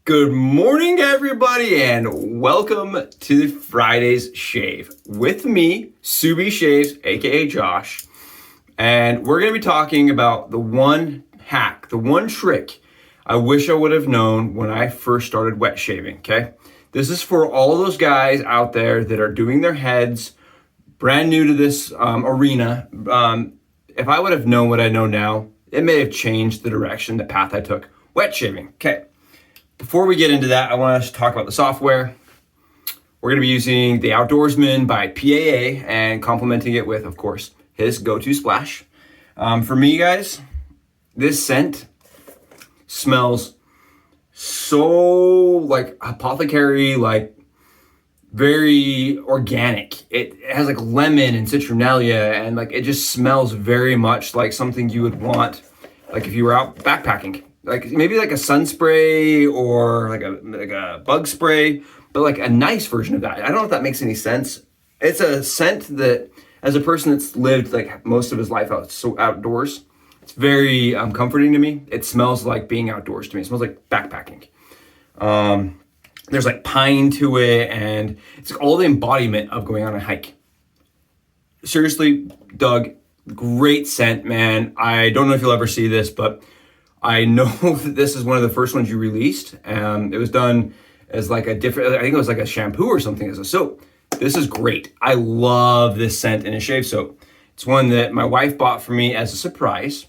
Good morning, everybody, and welcome to Friday's Shave with me, Subi Shaves, aka Josh. And we're going to be talking about the one hack, the one trick I wish I would have known when I first started wet shaving, okay? This is for all those guys out there that are doing their heads, brand new to this arena. If I would have known what I know now, it may have changed the direction, the path I took. Wet shaving, okay. Before we get into that, I want us to talk about the software. We're going to be using the Outdoorsman by PAA and complementing it with, of course, his go-to splash. For me, guys, this scent smells so like apothecary, like very organic. It has like lemon and citronella, and like it just smells very much like something you would want, like if you were out backpacking. Like maybe like a sun spray or like a bug spray, but like a nice version of that. I don't know if that makes any sense. It's a scent that, as a person that's lived like most of his life outdoors, it's very comforting to me. It smells like being outdoors to me. It smells like backpacking. There's like pine to it, and it's all the embodiment of going on a hike. Seriously, Doug, great scent, man. I don't know if you'll ever see this, but I know that this is one of the first ones you released. It was done as like a different, I think it was like a shampoo or something as a soap. This is great. I love this scent in a shave soap. It's one that my wife bought for me as a surprise.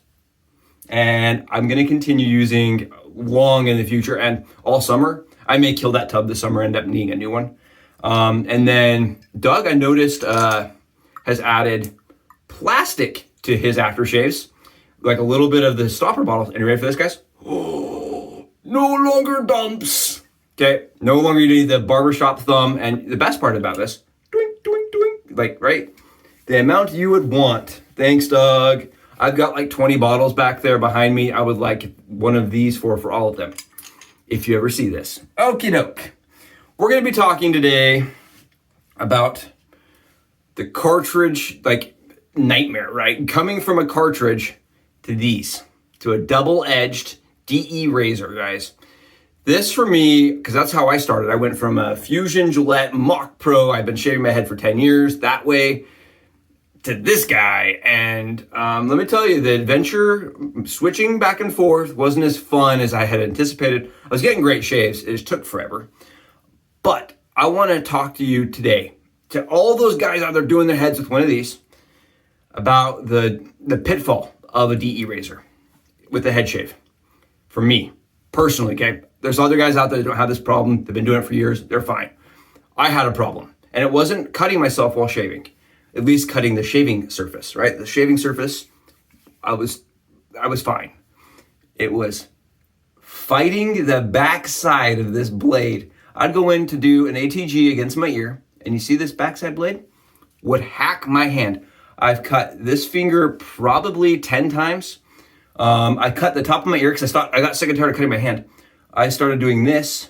And I'm going to continue using long in the future and all summer. I may kill that tub this summer, end up needing a new one. And then Doug, I noticed, has added plastic to his aftershaves. Like a little bit of the stopper bottles. And you ready for this, guys? Oh, no longer dumps. Okay, no longer you need the barbershop thumb. And the best part about this, doink, doink, doink, like, right? The amount you would want. Thanks, Doug. I've got like 20 bottles back there behind me. I would like one of these for all of them, if you ever see this. Okie doke. We're going to be talking today about the cartridge, like, nightmare, right? Coming from a cartridge to a double-edged DE razor, guys. This for me, because that's how I started. I went from a Fusion Gillette Mach Pro. I've been shaving my head for 10 years that way to this guy. And let me tell you, the adventure switching back and forth wasn't as fun as I had anticipated. I was getting great shaves. It just took forever. But I want to talk to you today, to all those guys out there doing their heads with one of these, about the pitfall of a DE razor with a head shave. For me, personally, okay? There's other guys out there that don't have this problem. They've been doing it for years. They're fine. I had a problem. And it wasn't cutting myself while shaving. At least cutting the shaving surface, right? The shaving surface, I was fine. It was fighting the backside of this blade. I'd go in to do an ATG against my ear, and you see this backside blade would hack my hand. I've cut this finger probably 10 times. I cut the top of my ear because I got sick and tired of cutting my hand. I started doing this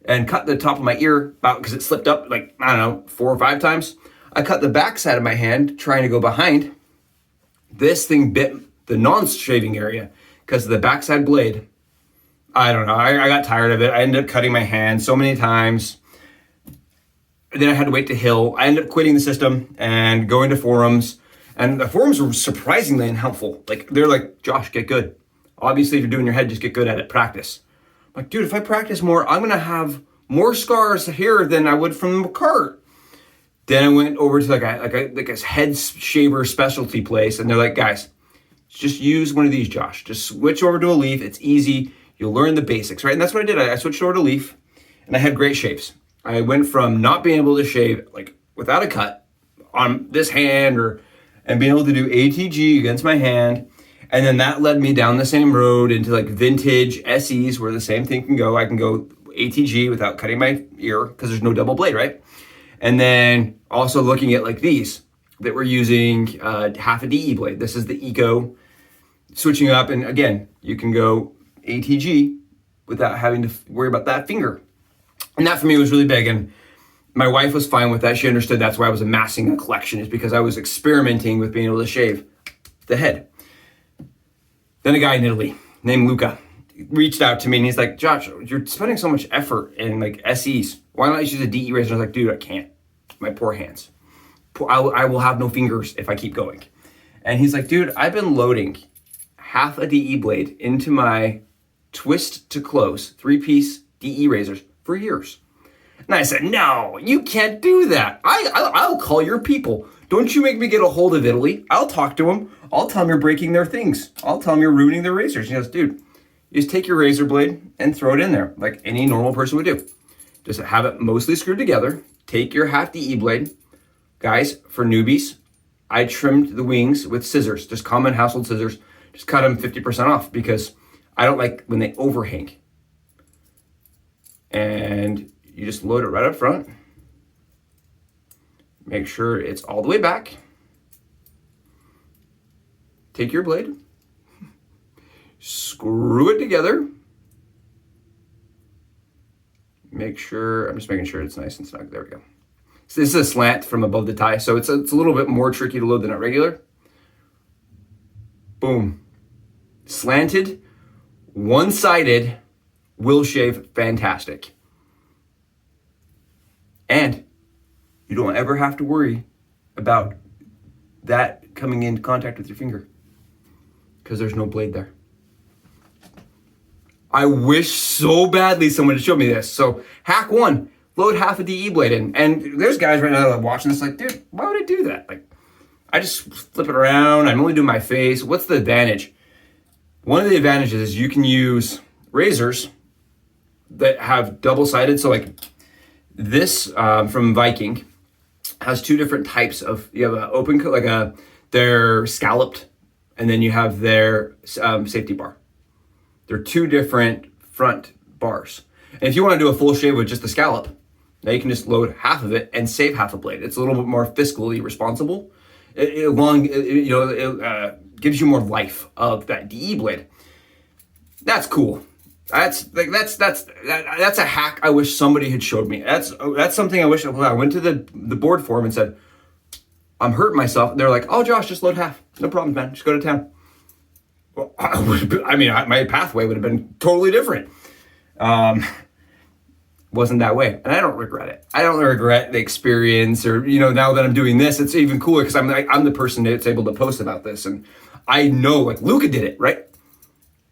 and cut the top of my ear about because it slipped up like, I don't know, 4 or 5 times. I cut the back side of my hand trying to go behind. This thing bit the non-shaving area because of the backside blade. I don't know. I got tired of it. I ended up cutting my hand so many times. Then I had to wait to heal. I ended up quitting the system and going to forums. And the forums were surprisingly unhelpful. Like, they're like, Josh, get good. Obviously, if you're doing your head, just get good at it. Practice. I'm like, dude, if I practice more, I'm going to have more scars here than I would from the cart. Then I went over to like a head shaver specialty place. And they're like, guys, just use one of these, Josh. Just switch over to a leaf. It's easy. You'll learn the basics, right? And that's what I did. I switched over to leaf. And I had great shaves. I went from not being able to shave like without a cut on this hand and being able to do ATG against my hand. And then that led me down the same road into like vintage SEs where the same thing can go. I can go ATG without cutting my ear because there's no double blade, right? And then also looking at like these that we're using half a DE blade. This is the Eco, switching up. And again, you can go ATG without having to worry about that finger. And that for me was really big. And my wife was fine with that. She understood that's why I was amassing a collection, is because I was experimenting with being able to shave the head. Then a guy in Italy named Luca. reached out to me and he's like, Josh, you're spending so much effort in like SEs. Why not use a DE razor? I was like, dude, I can't. My poor hands. I will have no fingers if I keep going. And he's like, dude, I've been loading half a DE blade into my twist to close 3-piece DE razors for years. And I said, no, you can't do that. I'll call your people. Don't you make me get a hold of Italy. I'll talk to them. I'll tell them you're breaking their things. I'll tell them you're ruining their razors. He goes, dude, you just take your razor blade and throw it in there like any normal person would do. Just have it mostly screwed together. Take your half DE blade. Guys, for newbies, I trimmed the wings with scissors, just common household scissors. Just cut them 50% off because I don't like when they overhang. And you just load it right up front. Make sure it's all the way back. Take your blade, screw it together. Make sure, I'm just making sure it's nice and snug. There we go. So this is a slant from above the tie, so it's a little bit more tricky to load than a regular. Boom. Slanted, one-sided, will shave fantastic. And you don't ever have to worry about that coming into contact with your finger because there's no blade there. I wish so badly someone had showed me this. So hack 1, load half a DE blade in. And there's guys right now that are watching this like, dude, why would I do that? Like, I just flip it around. I'm only doing my face. What's the advantage? One of the advantages is you can use razors that have double-sided. So like this from Viking has 2 different types of, you have an open coat, like they're scalloped, and then you have their safety bar. They're 2 different front bars. And if you want to do a full shave with just the scallop, now you can just load half of it and save half a blade. It's a little bit more fiscally responsible. It gives you more life of that DE blade. That's cool. That's a hack I wish somebody had showed me. That's something I wish I went to the board forum and said, I'm hurting myself. They're like, oh, Josh, just load half. No problem, man. Just go to town. Well, my pathway would have been totally different. Wasn't that way. And I don't regret it. I don't regret the experience or, now that I'm doing this, it's even cooler because I'm the person that's able to post about this. And I know like Luca did it, right?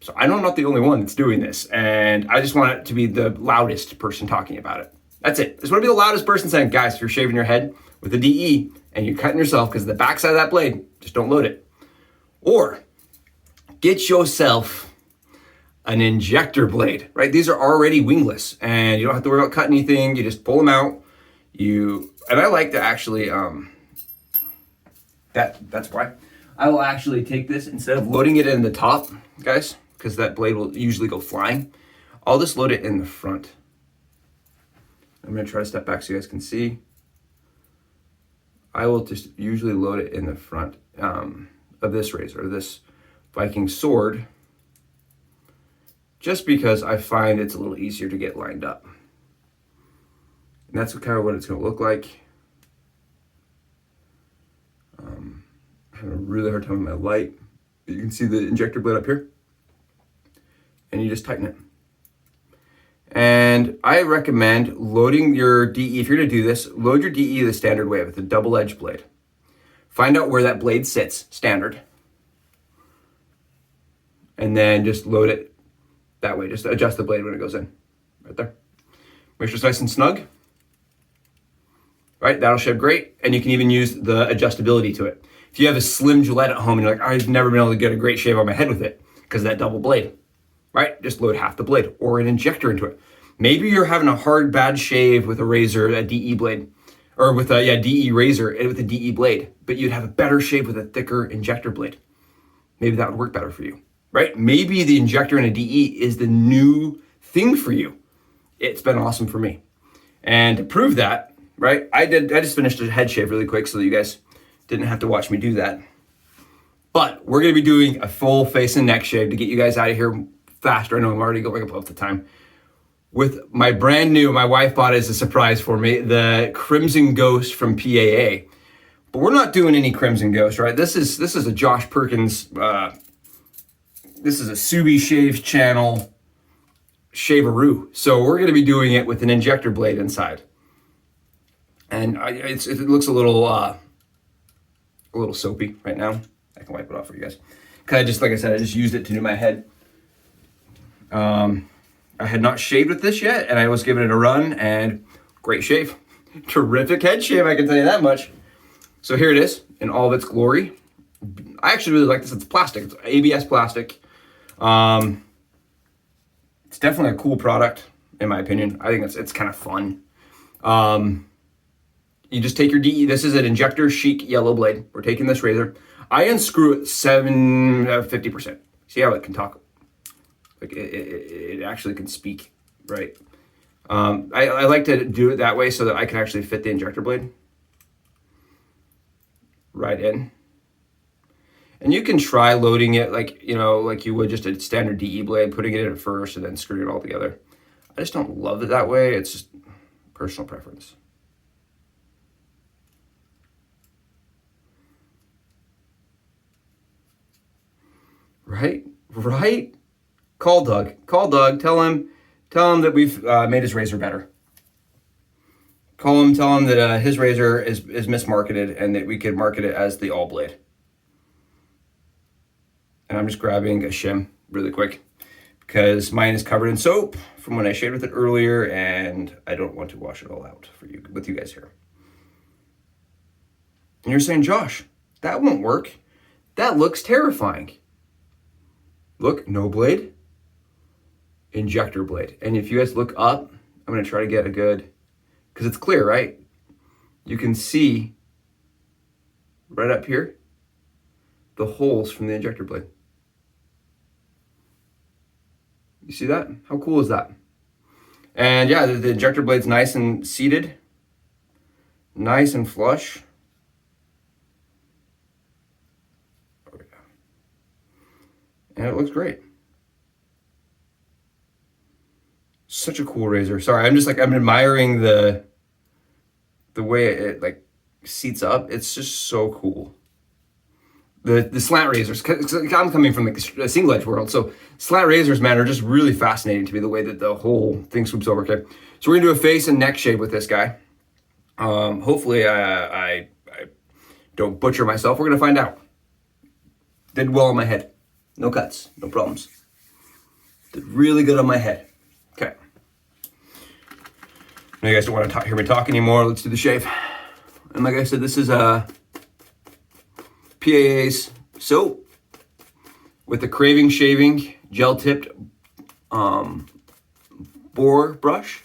So I know I'm not the only one that's doing this. And I just want it to be the loudest person talking about it. That's it. I just want to be the loudest person saying, guys, if you're shaving your head with a DE and you're cutting yourself because the backside of that blade, just don't load it. Or get yourself an injector blade, right? These are already wingless and you don't have to worry about cutting anything. You just pull them out. And I like to actually, that's why. I will actually take this instead of loading it in the top, guys, because that blade will usually go flying. I'll just load it in the front. I'm gonna try to step back so you guys can see. I will just usually load it in the front of this razor, or this Viking sword, just because I find it's a little easier to get lined up. And that's kind of what it's gonna look like. I'm having a really hard time with my light. You can see the injector blade up here. And you just tighten it. And I recommend loading your DE, if you're gonna do this, load your DE the standard way with a double edged blade. Find out where that blade sits, standard. And then just load it that way. Just adjust the blade when it goes in, right there. Make sure it's nice and snug. Right, that'll shave great. And you can even use the adjustability to it. If you have a slim Gillette at home and you're like, I've never been able to get a great shave on my head with it because of that double blade, right? Just load half the blade or an injector into it. Maybe you're having a hard, bad shave with a razor, a DE blade, or with a DE razor with a DE blade, but you'd have a better shave with a thicker injector blade. Maybe that would work better for you, right? Maybe the injector in a DE is the new thing for you. It's been awesome for me. And to prove that, right, I just finished a head shave really quick so that you guys didn't have to watch me do that. But we're gonna be doing a full face and neck shave to get you guys out of here faster. I know I'm already going up off the time. With my brand new, my wife bought it as a surprise for me, the Crimson Ghost from PAA. But we're not doing any Crimson Ghost, right? This is a Josh Perkins, this is a Subi Shave channel shaveroo. So we're going to be doing it with an injector blade inside. And it looks a little soapy right now. I can wipe it off for you guys. Cause like I said, I just used it to do my head. I had not shaved with this yet, and I was giving it a run, and great shave. Terrific head shave, I can tell you that much. So here it is in all of its glory. I actually really like this. It's plastic. It's ABS plastic. It's definitely a cool product, in my opinion. I think it's kind of fun. You just take your DE. This is an Injector Chic yellow blade. We're taking this razor. I unscrew it 50%. See how it can talk? Like it actually can speak, right? I like to do it that way so that I can actually fit the injector blade right in. And you can try loading it like you would just a standard DE blade, putting it in at first and then screwing it all together. I just don't love it that way. It's just personal preference. Right? Call Doug. Tell him that we've made his razor better. Tell him that his razor is mismarketed and that we could market it as the all blade. And I'm just grabbing a shim really quick because mine is covered in soap from when I shaved with it earlier, and I don't want to wash it all out with you guys here. And you're saying, Josh, that won't work. That looks terrifying. Look, no blade, injector blade. And if you guys look up, I'm going to try to get a good, because it's clear, right? You can see right up here the holes from the injector blade. You see that? How cool is that? And yeah, the injector blade's nice and seated, nice and flush. Oh, yeah. And it looks great. Such a cool razor. Sorry, I'm admiring the way it like seats up. It's just so cool. The slant razors, I'm coming from like a single edge world, so slant razors, man, are just really fascinating to me, the way that the whole thing swoops over. Okay, so we're gonna do a face and neck shave with this guy. Hopefully I don't butcher myself. We're gonna find out. Did well on my head. No cuts, no problems. Did really good on my head. Okay. Now you guys don't want to hear me talk anymore. Let's do the shave. And like I said, this is PAA's soap with the CravingShaving gel-tipped Boar brush.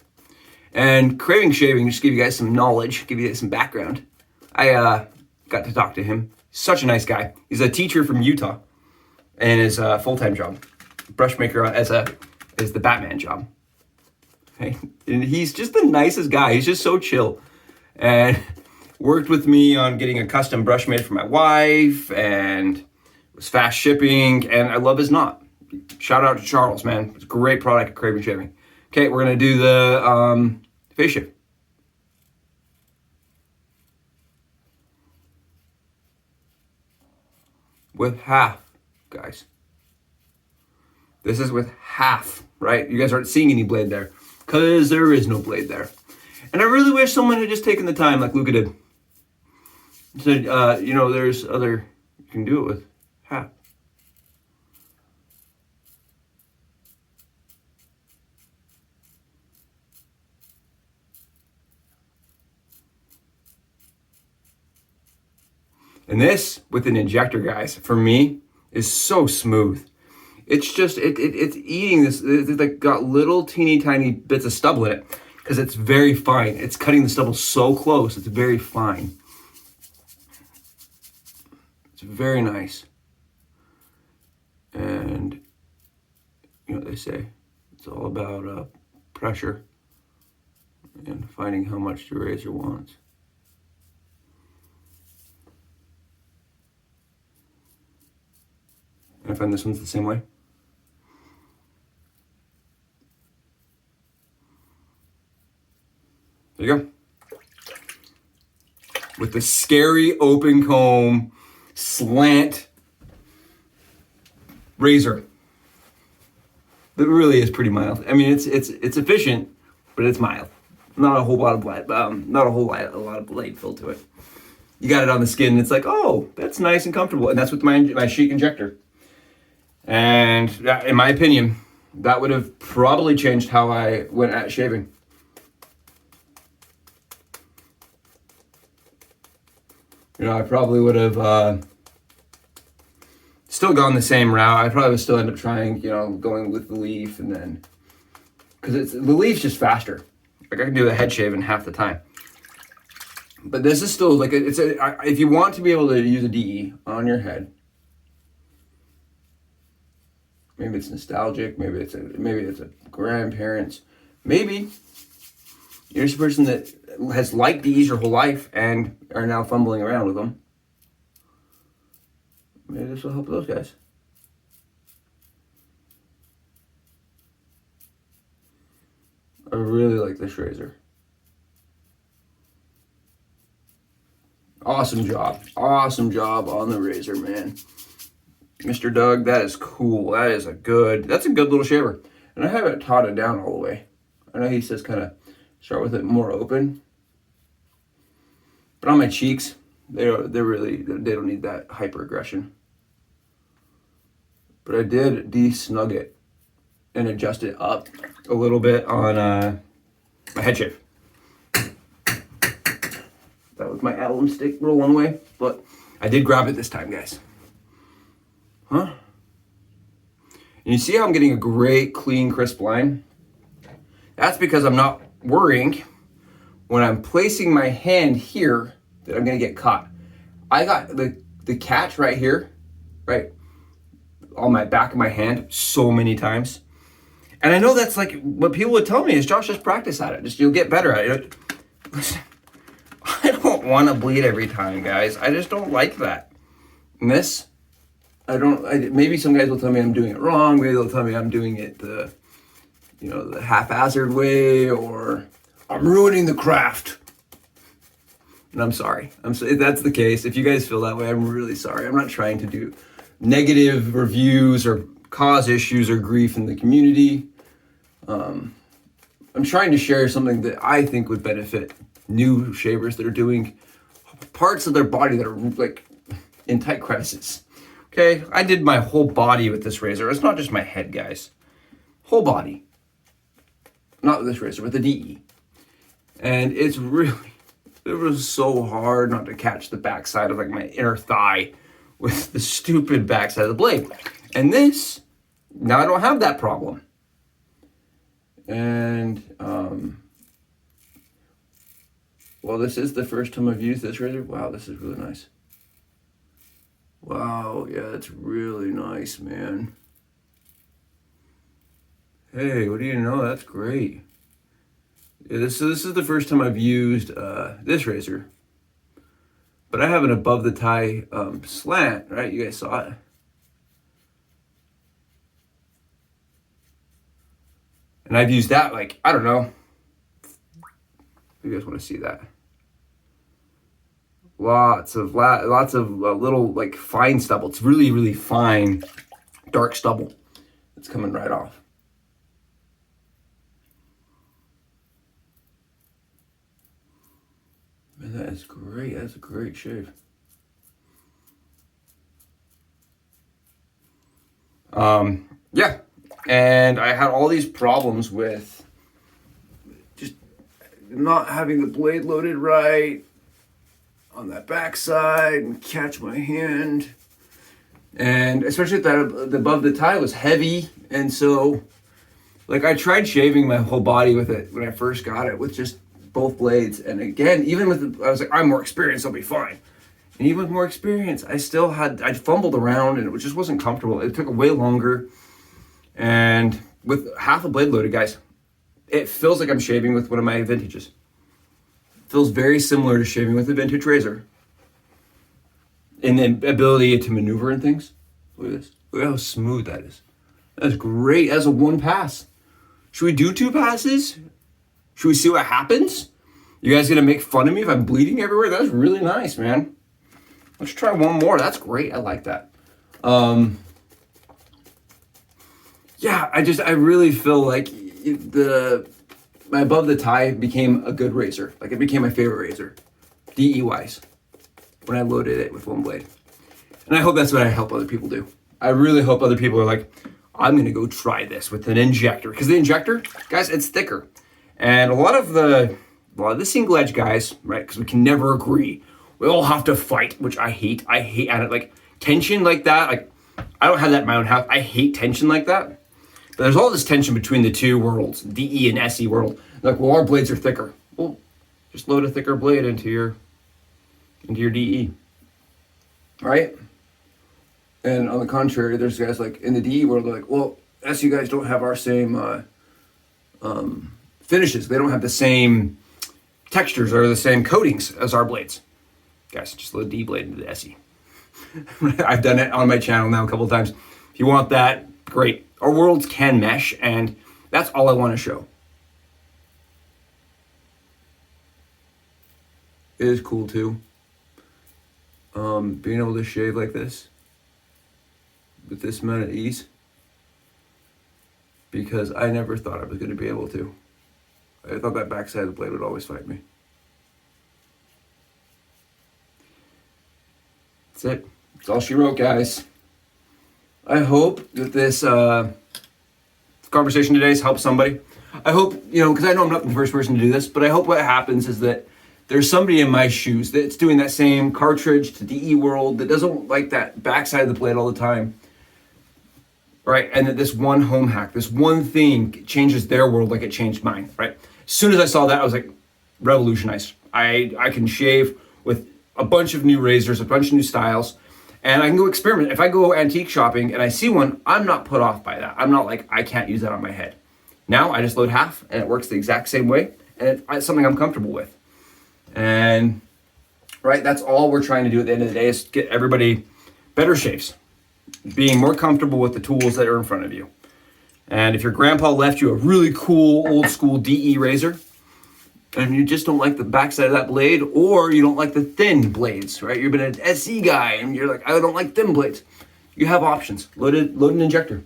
And CravingShaving, just to give you guys some knowledge, give you guys some background. I got to talk to him. Such a nice guy. He's a teacher from Utah, and his full-time job, brush maker is the Batman job. Okay? And he's just the nicest guy. He's just so chill. And worked with me on getting a custom brush made for my wife, and it was fast shipping, and I love his knot. Shout out to Charles, man. It's a great product at CravingShaving. Okay, we're gonna do the face shave. With half, guys. This is with half, right? You guys aren't seeing any blade there, because there is no blade there. And I really wish someone had just taken the time like Luca did. Said, there's other, you can do it with half. And this, with an injector, guys, for me, is so smooth. It's just, it's eating this, it's like got little teeny tiny bits of stubble in it, because it's very fine. It's cutting the stubble so close, it's very fine. It's very nice. And you know what they say, it's all about pressure and finding how much the razor wants. And I find this one's the same way. There you go. With the scary open comb slant razor. It really is pretty mild. I mean, it's efficient, but it's mild. Not a whole lot of blade, not a lot of blade fill to it. You got it on the skin, and it's like, oh, that's nice and comfortable. And that's with my Chic Injector. And in my opinion, that would have probably changed how I went at shaving. You know, I probably would have still gone the same route. I probably would still end up trying, you know, going with the leaf, and then, because the leaf's just faster. Like I can do a head shave in half the time. But this is still like, if you want to be able to use a DE on your head, maybe it's nostalgic, maybe it's a grandparents, maybe you're just a person that has liked DEs your whole life and are now fumbling around with them. Maybe this will help those guys. I really like this razor. Awesome job on the razor, man. Mr. Doug, that is cool. That's a good little shaver. And I haven't taught it down all the way. I know he says kind of start with it more open. But on my cheeks, they don't need that hyper aggression. But I did de-snug it and adjust it up a little bit on my head shave. That was my alum stick rolling away, but I did grab it this time, guys. Huh? And you see how I'm getting a great, clean, crisp line? That's because I'm not worrying when I'm placing my hand here that I'm gonna get caught. I got the catch right here, right on my back of my hand so many times. And I know that's like what people would tell me is, Josh, just practice at it. You'll get better at it. Listen, I don't want to bleed every time, guys. I just don't like that. And this, maybe some guys will tell me I'm doing it wrong. Maybe they'll tell me I'm doing it the haphazard way, or I'm ruining the craft. And I'm sorry. If that's the case, if you guys feel that way, I'm really sorry. I'm not trying to do negative reviews or cause issues or grief in the community. I'm trying to share something that I think would benefit new shavers that are doing parts of their body that are like in tight crevices. Okay, I did my whole body with this razor. It's not just my head, guys. Whole body. Not with this razor, with the DE. And it was so hard not to catch the backside of like my inner thigh with the stupid backside of the blade. And this, now I don't have that problem. And, well, this is the first time I've used this razor. Wow, this is really nice. Wow, yeah, it's really nice, man. Hey, what do you know? That's great. Yeah, this is the first time I've used this razor. But I have an above the tie slant, right? You guys saw it. And I've used that like, I don't know. You guys want to see that? Lots of little like fine stubble. It's really, really fine, dark stubble. It's coming right off. Man, that is great. That's a great shave. Yeah. And I had all these problems with just not having the blade loaded right on that backside and catch my hand. And especially that above the tie was heavy. And so, like, I tried shaving my whole body with it when I first got it with just both blades. And again, even with I was like, I'm more experienced, I'll be fine. And even with more experience, I fumbled around and it just wasn't comfortable. It took way longer. And with half a blade loaded, guys, it feels like I'm shaving with one of my vintages. It feels very similar to shaving with a vintage razor. And the ability to maneuver and things. Look at this. Look how smooth that is. That's great. That's a one pass. Should we do 2 passes? Should we see what happens? You guys gonna make fun of me if I'm bleeding everywhere? That's really nice, man. Let's try one more. That's great. I like that. yeah, I really feel like my above the tie became a good razor. Like it became my favorite razor, DE wise, when I loaded it with one blade. And I hope that's what I help other people do. I really hope other people are like, I'm gonna go try this with an Injector. Because the Injector, guys, it's thicker. And a lot of the single edge guys, right, because we can never agree. We all have to fight, which I hate. I hate like tension like that. Like I don't have that in my own house. I hate tension like that. But there's all this tension between the two worlds, DE and SE world. Like, well, our blades are thicker. Well, just load a thicker blade into your DE, right? And on the contrary, there's guys like in the DE world, they're like, well, SE guys don't have our same finishes. They don't have the same textures or the same coatings as our blades. Guys, just load D blade into the SE. I've done it on my channel now a couple of times. If you want that, great. Our worlds can mesh, and that's all I want to show. It is cool too. Being able to shave like this with this amount of ease, because I never thought I was going to be able to. I thought that backside of the blade would always fight me. That's it. That's all she wrote, guys. I hope that this conversation today has helped somebody. I hope, because I know I'm not the first person to do this, but I hope what happens is that there's somebody in my shoes that's doing that same cartridge to DE world that doesn't like that backside of the blade all the time. Right? And that this one home hack, this one thing changes their world like it changed mine, right? As soon as I saw that, I was like, revolutionize. I can shave with a bunch of new razors, a bunch of new styles, and I can go experiment. If I go antique shopping and I see one, I'm not put off by that. I'm not like, I can't use that on my head. Now I just load half and it works the exact same way, and it's something I'm comfortable with. And right, that's all we're trying to do at the end of the day, is get everybody better shaves, being more comfortable with the tools that are in front of you. And if your grandpa left you a really cool old school DE razor and you just don't like the backside of that blade, or you don't like the thin blades, right? You've been an SE guy and you're like, I don't like thin blades. You have options. Load an Injector.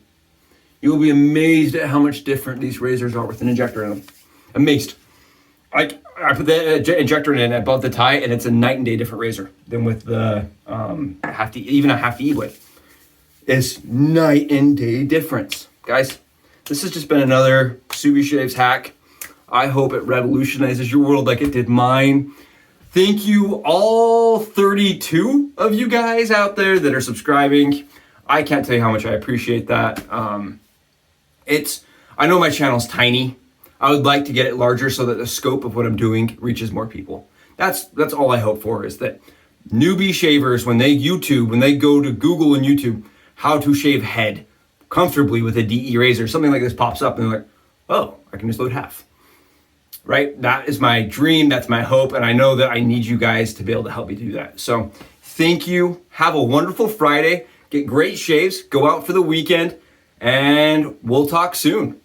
You will be amazed at how much different these razors are with an Injector in them. Amazed. I put the Injector in above the tie, and it's a night and day different razor than with the even a half E blade. It's night and day difference. Guys, this has just been another Subie Shaves hack. I hope it revolutionizes your world like it did mine. Thank you all 32 of you guys out there that are subscribing. I can't tell you how much I appreciate that. I know my channel's tiny. I would like to get it larger so that the scope of what I'm doing reaches more people. That's all I hope for, is that newbie shavers, when they go to Google and YouTube, how to shave head comfortably with a DE razor, something like this pops up and they're like, oh, I can just load half. Right? That is my dream. That's my hope. And I know that I need you guys to be able to help me do that. So thank you. Have a wonderful Friday. Get great shaves. Go out for the weekend. And we'll talk soon.